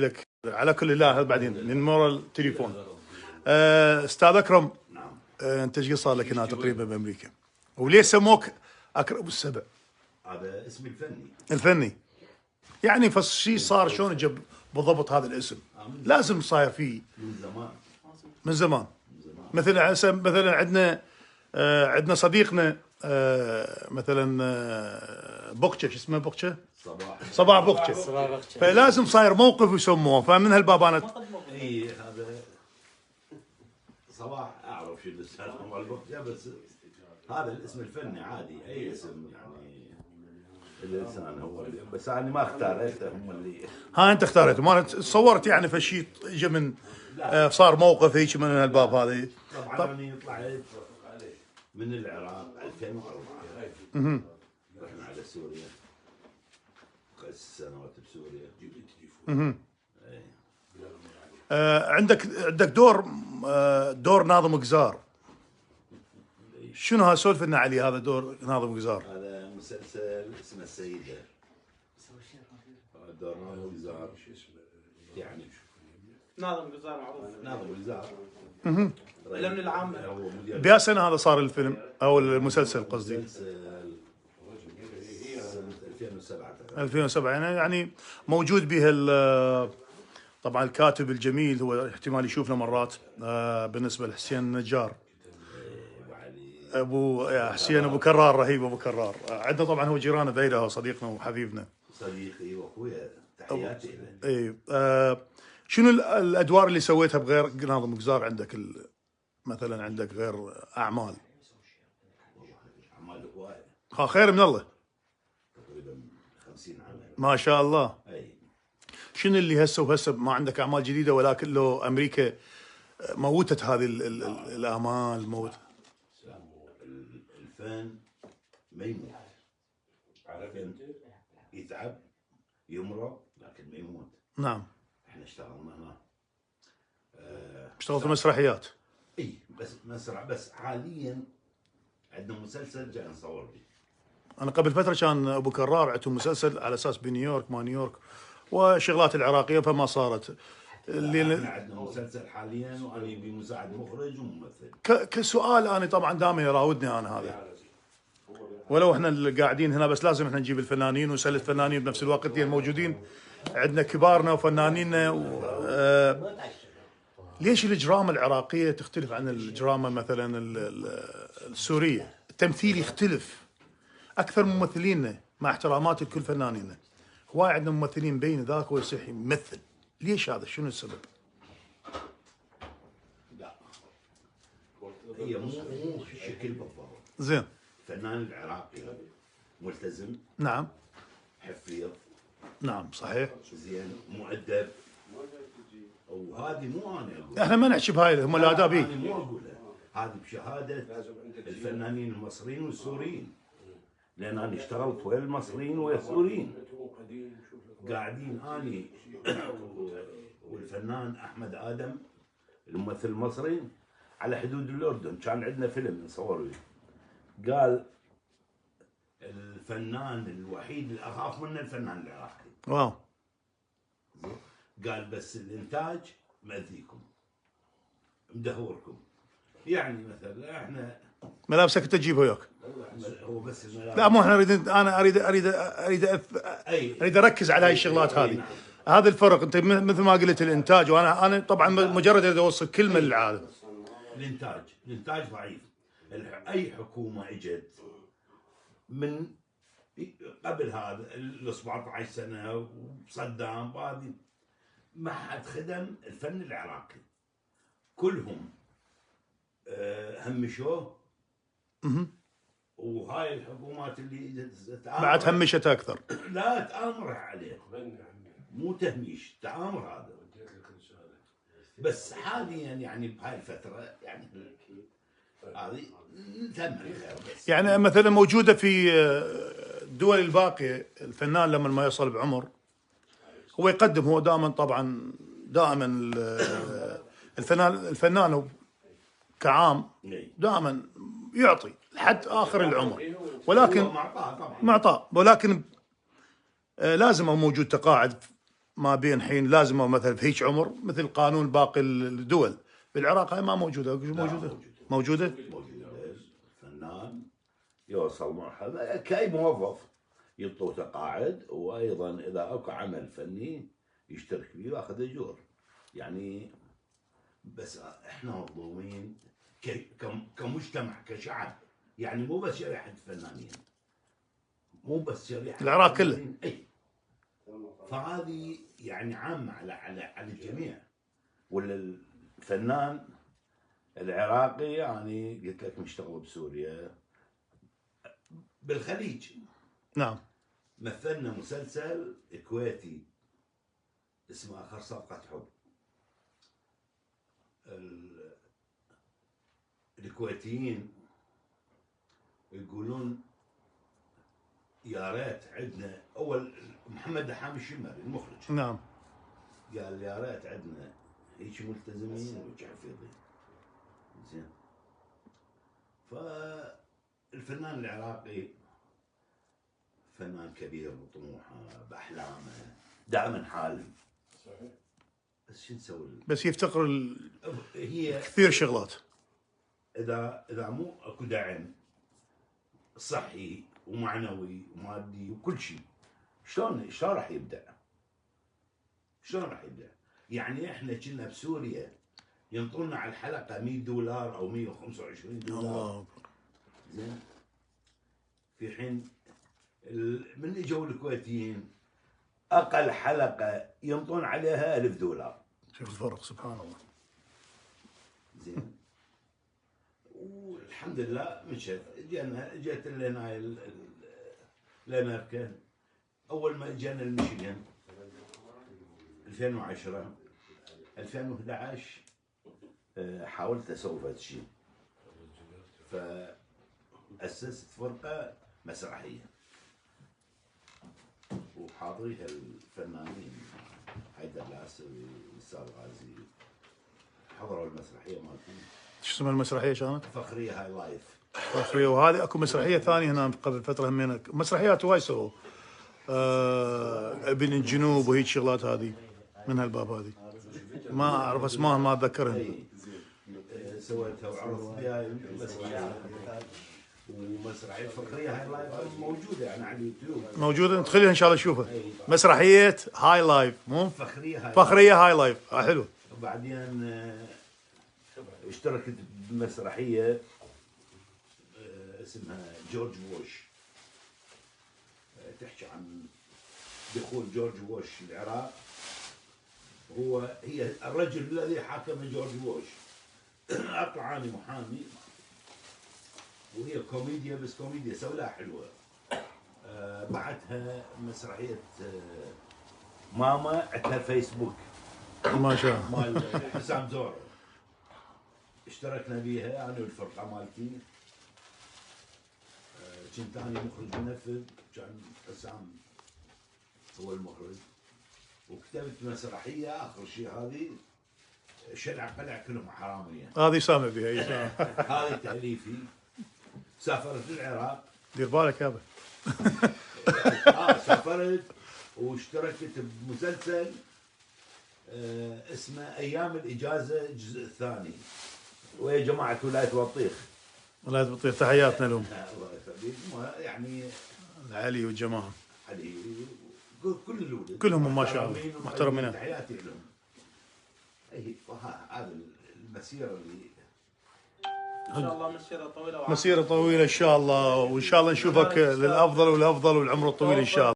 لك على كل الله بعدين من ورا التليفون. استاذ اكرم، انت ايش صار لك هنا تقريبا بامريكا؟ وليه سموك اكرم ابو السبع؟ هذا اسمي الفني. الفني يعني فالشيء صار شلون جاب بالضبط هذا الاسم؟ لازم صاير فيه من زمان. من زمان. مثلا عندنا صديقنا مثلا بوكشه، شو اسمه بوكشه؟ صباح بوكشه. فلازم صاير موقف يسموه، فمن هالباب انا اي هذا صباح اعرف شو السالفه مال البوكشه، بس هذا الاسم الفني عادي، اي اسم يعني الانسان هو اللي، بس انا ما اختاريته، هم اللي انت اختاريته. ما تصورت يعني فشي اجى من صار موقف هيك من هالباب هذه. طبعا انا طلعت من العراق 2004. رحنا على سوريا، 5 سنوات بسوريا. عندك دور ناظم قزار. شنو سولف لنا عليه هذا دور ناظم قزار؟ هذا مسلسل اسمه السيدة. دور ناظم قزار يعني ناظم قزار معروف. ناظم قزار الامن العام. بيا سنة هذا صار الفيلم او المسلسل قصدي؟ 2007 يعني موجود به طبعا الكاتب الجميل، هو احتمال يشوفنا مرات، بالنسبه لحسين النجار، ابو حسين ابو كرار، رهيب ابو كرار. عندنا طبعا هو جيراننا بعيد، هو صديقنا وحبيبنا، صديقي واخويا، تحياتي له. اي شنو الادوار اللي سويتها بغير ناظم قزار؟ عندك مثلا عندك غير اعمال هوايه، خير من الله، تقريبا 50 عمل ما شاء الله. اي شنو اللي هسه وهسه ما عندك اعمال جديده؟ ولكن لو امريكا موتت هذه الامال موت. الفن ما يموت، الفن يتعب يمرض لكن ما يموت. نعم. احنا اشتغلنا هنا، اشتغلت مسرحيات. اي بس مسرح، بس حاليا عندنا مسلسل جاي نصور به. انا قبل فتره كان ابو كرار عندهم مسلسل على اساس بنيويورك ما نيويورك وشغلات العراقيه، فما صارت. احنا عندنا مسلسل حاليا وانا بمساعد مخرج وممثل. كسؤال انا طبعا دائما يراودني انا هذا، ولو احنا اللي قاعدين هنا، بس لازم احنا نجيب الفنانين ونسال الفنانين بنفس الوقت اللي موجودين عندنا كبارنا وفنانينا ليش الدراما العراقيه تختلف عن الدراما مثلا السوريه؟ التمثيل يختلف اكثر من ممثلينا، مع احتراماتي لكل فنانينا، هواي عندنا ممثلين بين ذاك ويصيح يمثل. ليش هذا؟ شنو السبب؟ لا هي مو شكل بالضبط. زين. الفنان العراقي ملتزم، نعم، حفيظ، نعم صحيح، زين، مؤدب، وهذه مو انا اقول، احنا ما نحكي بهاي، هم الادابي، انا مو اقولها، هذه بشهاده الفنانين المصريين والسوريين، لان انا اشتغلت ويا المصريين ويا السوريين. قاعدين اني والفنان احمد ادم الممثل المصري على حدود الاردن، كان عندنا فيلم نصور به. قال الفنان الوحيد اللي اخاف منه الفنان العراقي. واو. قال بس الانتاج مأذيكم مدهوركم، يعني مثلا احنا ملابسك انت تجيب وياك. هو بس لا مو احنا انا اريد اركز على هاي الشغلات هذه. هذا الفرق. انت مثل ما قلت الانتاج، وانا طبعا مجرد اريد اوصل كلمه للعالم. الانتاج ضعيف. اي حكومه اجت من قبل هذا ال 17 سنه وصدام هذه ما حد خدم الفن العراقي، كلهم همشوه. وهاي الحكومات اللي بعد همشت اكثر. لا تآمر عليه، مو تهميش، تآمر هذا. بس حاليا يعني بهاي الفتره يعني هذه نتمنى خير. بس يعني مثلا موجوده في الدول الباقيه، الفنان لما ما يصل بعمر هو يقدم، هو دائما طبعا دائما الفنان كعام دائما يعطي لحد اخر العمر، ولكن معطاء، ولكن لازم موجود تقاعد ما بين حين لازمه مثلا في هيك عمر مثل قانون باقي الدول. بالعراق هاي ما موجوده. موجوده. موجوده. فنان يوصل مرحله كأي موظف يعطوه تقاعد، وايضا اذا اكو عمل فني يشترك فيه وياخذ اجور. يعني بس احنا مظلومين كمجتمع كشعب، يعني مو بس شريحه الفنانين، مو بس شريحه العراق كله. اي فهذه يعني عامه على الجميع. ولا الفنان العراقي يعني قلت لك مشتغل بسوريا بالخليج. نعم. مثلنا مسلسل كويتي اسمه آخر صفقة حب. الكويتيين يقولون يا ريت عندنا، اول محمد دحام الشمري المخرج نعم. قال يا ريت عندنا هيك ملتزمين وهيك حفيظين. زين. فالفنان العراقي فنان كبير بطموحه باحلامه دائما حالم. صحيح. بس شو نسوي؟ بس يفتقر هي كثير شغلات. اذا مو اكو دعم صحي ومعنوي ومادي وكل شيء، شلون راح يبدع؟ شلون راح يبدع؟ يعني احنا كنا بسوريا ينطونا على الحلقه $100 او $125. الله اكبر. زين. في حين من اجوا الكويتيين اقل حلقه ينطون عليها $1000. شوف الفرق سبحان الله. زين. والحمد لله مشت. جت لنا لامريكا. اول ما اجانا الميشيغان 2010 2011 حاولت اسوي هذا الشيء، فاسست فرقه مسرحيه وحاضريها الفنانين حيدر العسوي والاستاذ غازي. حضروا المسرحيه مالتهم. شو اسمها المسرحيه كانت؟ فخريه هاي لايف. فخريه. وهذه اكو مسرحيه ثانيه هنا قبل فتره همينه، مسرحيات وايد سووا. ابن الجنوب وهيك شغلات هذه من هالباب هذه. ما اعرف اسمها ما اتذكرها. سويتها وعرضت بها المسرحيه. ومسرحيه فخريه هاي لايف موجوده يعني على اليوتيوب. موجوده ندخلها ان شاء الله نشوفها. مسرحيه هاي لايف مو؟ فخريه هاي لايف. حلو. وبعدين اشتركت بمسرحيه اسمها جورج بوش، تحكي عن دخول جورج بوش العراق. هي الرجل الذي حاكم جورج بوش. اطلع انا محامي وهي كوميديا، بس كوميديا سولها حلوه. بعدها مسرحيه ماما عندها فيسبوك ما شاء الله. مال حسام زورو، اشتركنا بيها انا والفرقه مالتي. كنت انا مخرج منفذ، كان حسام هو المخرج. وكتبت مسرحيه اخر شيء هذه شلع قلع كلهم حراميه. هذه سامع بها. هذه تاليفي. سافرت العراق. دير بالك يابا. سافرت واشتركت بمسلسل اسمه ايام الاجازه الجزء الثاني، ويا جماعه ولايه بطيخ. ولايه بطيخ تحياتنا لهم. الله يخليك. يعني علي والجماعه. علي كل الولد كلهم ما شاء الله محترمين. تحياتي لهم. اي هذا المسيره اللي ان شاء الله مسيره طويله. مسيره طويله ان شاء الله، وان شاء الله نشوفك للافضل والافضل والعمر الطويل ان شاء الله.